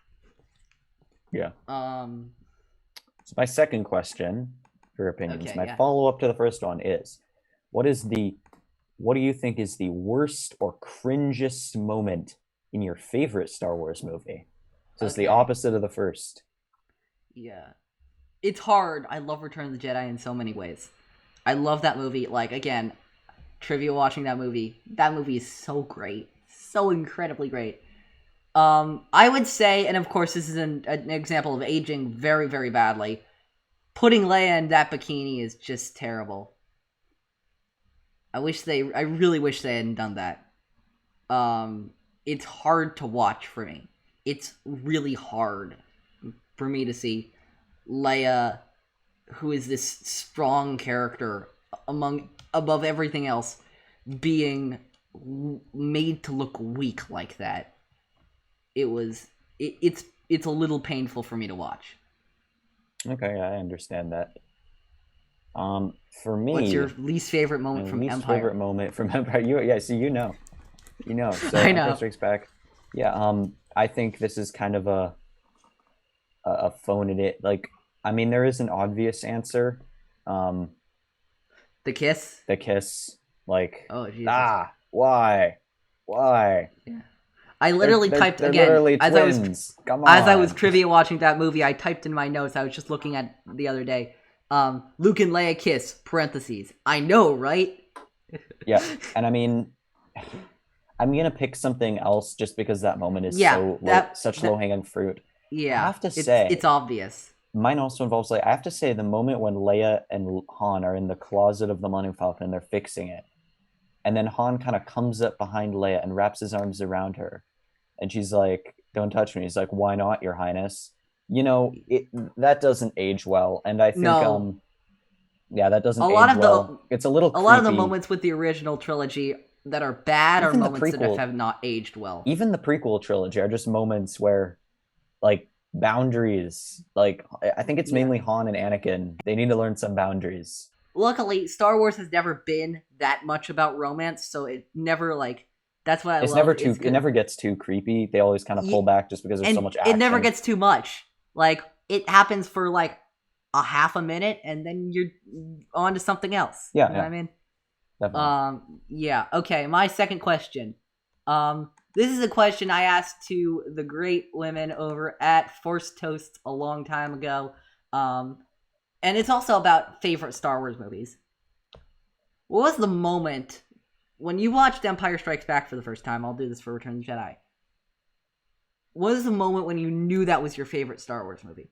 Yeah. Um, So my second question for opinions, okay, my yeah. follow-up to the first one is, what do you think is the worst or cringiest moment in your favorite Star Wars movie? So it's the Okay, opposite of the first. yeah. It's hard. I love Return of the Jedi in so many ways. I love that movie. Like, again, trivia watching that movie. That movie is so great. So incredibly great. I would say, and of course this is an example of aging very, very badly, putting Leia in that bikini is just terrible. I really wish they hadn't done that. It's hard to watch for me. It's really hard for me to see Leia, who is this strong character above everything else, being made to look weak like that. It's a little painful for me to watch. Okay, I understand that. For What's your me, least favorite my moment from least Empire? favorite moment from Empire. Yeah, so you know. So I Empire know. Strikes Back. Yeah. I think this is kind of a phone in it. Like, I mean, there is an obvious answer. Um, The kiss? the kiss. Like, Oh Jesus. why? Yeah. I literally typed They're again literally twins. Come as I was on. trivia watching that movie, I typed in my notes I was just looking at the other day. Luke and Leia kiss, parentheses. I know, right? Yeah, and I mean, I'm gonna pick something else just because that moment is Yeah, such low that hanging fruit. I yeah, have to it's say, obvious. mine also involves like I have to say the moment when Leia and Han are in the closet of the Millennium Falcon and they're fixing it, and then Han kind of comes up behind Leia and wraps his arms around her, and she's like, "Don't touch me." He's like, "Why not, Your Highness?" You know, that doesn't age well, and I think No, yeah, that a doesn't lot age of the well. It's a little a lot of the creepy. moments with the original trilogy that are bad are Even the moments that prequel, have not aged well. even the prequel trilogy are just moments where like boundaries, like I think it's Yeah. mainly Han and Anakin, they need to learn some boundaries. Luckily, Star Wars has never been that much about romance, so it never like that's what I It's love. never It's too it good. never gets too creepy. They always kind of pull back just because there's so And much it never action. gets too much. Like it happens for like a half a minute, and then you're on to something else. Yeah, You know what yeah, I mean? definitely. Yeah. Okay. My second question. This is a question I asked to the great women over at Forced Toast a long time ago. And it's also about favorite Star Wars movies. What was the moment when you watched Empire Strikes Back for the first time? I'll do this for Return of the Jedi. What was the moment when you knew that was your favorite Star Wars movie?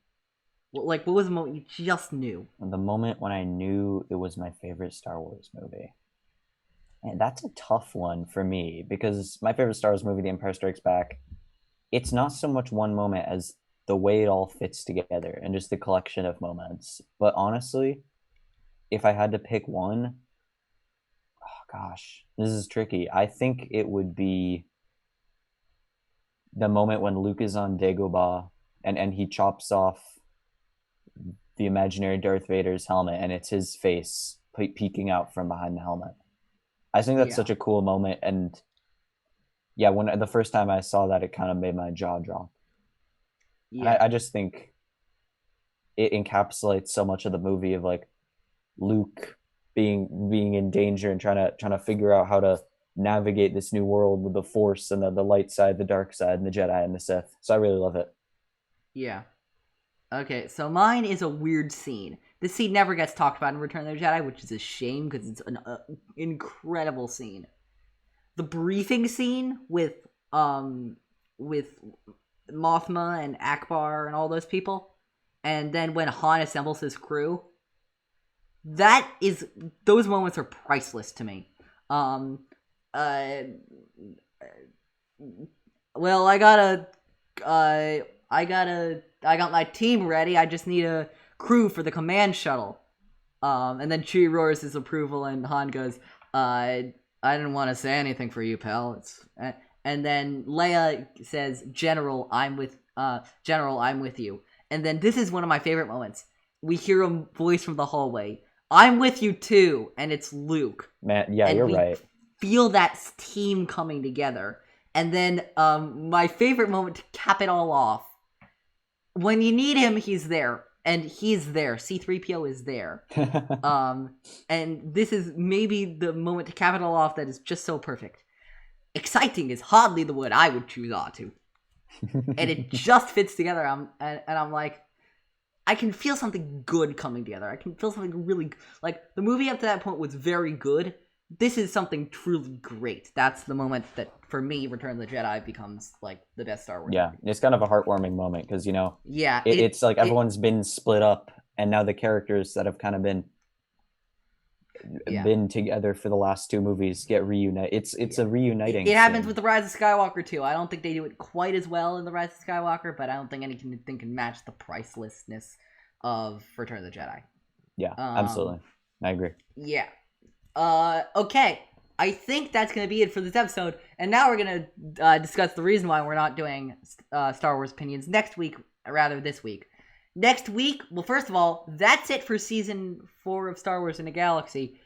What was the moment you just knew? The moment when I knew it was my favorite Star Wars movie. And that's a tough one for me because my favorite Star Wars movie, The Empire Strikes Back, it's not so much one moment as the way it all fits together and just the collection of moments. But honestly, if I had to pick one, oh gosh, this is tricky. I think it would be the moment when Luke is on Dagobah and he chops off the imaginary Darth Vader's helmet and it's his face peeking out from behind the helmet. I think that's Yeah. such a cool moment, and yeah, when the first time I saw that, it kind of made my jaw drop. And Yeah. I just think it encapsulates so much of the movie of like Luke being in danger and trying to figure out how to navigate this new world with the Force and the light side, the dark side, and the Jedi and the Sith. So I really love it. Yeah. Okay, so mine is a weird scene. This scene never gets talked about in Return of the Jedi, which is a shame because it's an incredible scene. The briefing scene with Mothma and Akbar and all those people, and then when Han assembles his crew, that is those moments are priceless to me. Um, uh, well, I got my team ready. I just need a crew for the command shuttle. And then Chewie roars his approval, and Han goes, I didn't want to say anything for you, pal. And then Leia says, General, I'm with you. And then this is one of my favorite moments. We hear a voice from the hallway. I'm with you too, and it's Luke. Man, yeah, And you're we right. feel that team coming together. And then my favorite moment to cap it all off when you need him, he's there. And he's there. C-3PO is there. And this is maybe the moment to cap it all off that is just so perfect. Exciting is hardly the word I would choose R2. And it just fits together. I'm like, I can feel something good coming together. I can feel something really... Like, the movie up to that point was very good. This is something truly great. That's the moment that, for me, Return of the Jedi becomes, like, the best Star Wars movie. It's kind of a heartwarming moment, because, you know... Yeah. It's like everyone's been split up, and now the characters that have kind of been together for the last two movies get reunited. It's a reuniting. It happens with The Rise of Skywalker, too. I don't think they do it quite as well in The Rise of Skywalker, but I don't think anything can match the pricelessness of Return of the Jedi. Yeah, absolutely. I agree. Yeah. Okay. I think that's going to be it for this episode. And now we're going to discuss the reason why we're not doing Star Wars opinions next week, or rather this week. Next week, well, first of all, that's it for Season 4 of Star Wars in a Galaxy.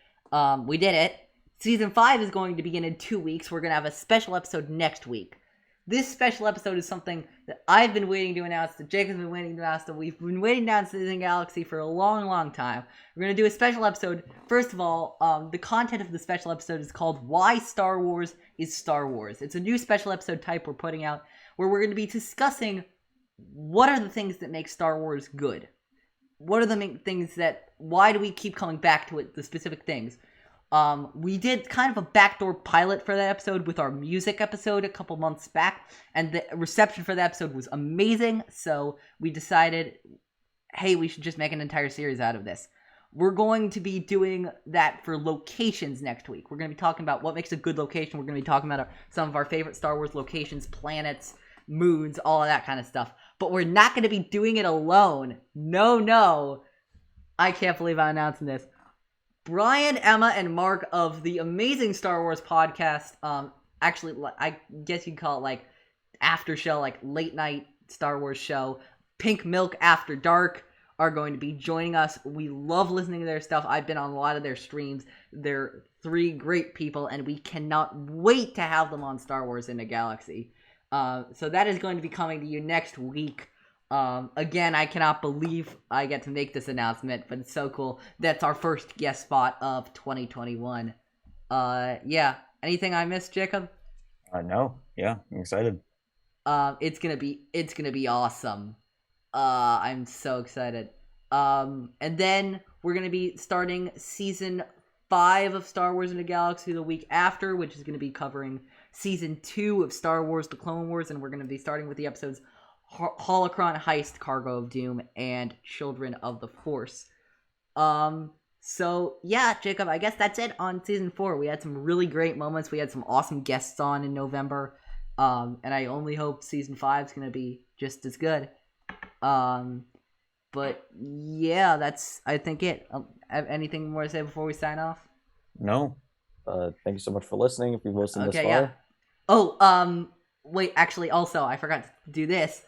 We did it. Season 5 is going to begin in 2 weeks. We're going to have a special episode next week. This special episode is something that I've been waiting to announce, that Jacob's been waiting to announce, that we've been waiting to announce in Galaxy for a long, long time. We're going to do a special episode. First of all, the content of the special episode is called Why Star Wars is Star Wars. It's a new special episode type we're putting out, where we're going to be discussing what are the things that make Star Wars good. What are the main things that, why do we keep coming back to it, the specific things? We did kind of a backdoor pilot for that episode with our music episode a couple months back, and the reception for that episode was amazing, so we decided, hey, we should just make an entire series out of this. We're going to be doing that for locations next week. We're going to be talking about what makes a good location. We're going to be talking about some of our favorite Star Wars locations, planets, moons, all of that kind of stuff. But we're not going to be doing it alone. No. I can't believe I'm announcing this. Brian, Emma, and Mark of the amazing Star Wars podcast, actually, I guess you'd call it like after show, like late night Star Wars show, Pink Milk After Dark, are going to be joining us. We love listening to their stuff. I've been on a lot of their streams. They're 3 great people, and we cannot wait to have them on Star Wars in a Galaxy. So that is going to be coming to you next week. Again, I cannot believe I get to make this announcement, but it's so cool. That's our first guest spot of 2021. Yeah. Anything I missed, Jacob? No. Yeah, I'm excited. It's gonna be awesome. I'm so excited. And then we're gonna be starting season 5 of Star Wars in a Galaxy the week after, which is gonna be covering season 2 of Star Wars: The Clone Wars, and we're gonna be starting with the episodes Holocron Heist, Cargo of Doom, and Children of the Force. So yeah, Jacob, I guess that's it on season 4. We had some really great moments. We had some awesome guests on in November. And I only hope season 5 is gonna be just as good. But yeah, that's, I think, it. Have anything more to say before we sign off? No. Thank you so much for listening. If you've listened this far. Yeah. Oh, wait, actually, also, I forgot to do this.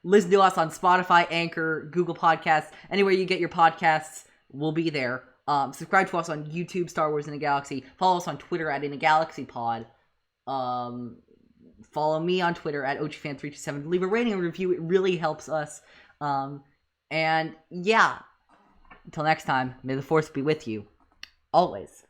Listen to us on Spotify, Anchor, Google Podcasts, anywhere you get your podcasts, we'll be there. Subscribe to us on YouTube, Star Wars in a Galaxy. Follow us on Twitter at In a Galaxy Pod. Follow me on Twitter at OGFan327. Leave a rating and review. It really helps us. And yeah, until next time, may the Force be with you. Always.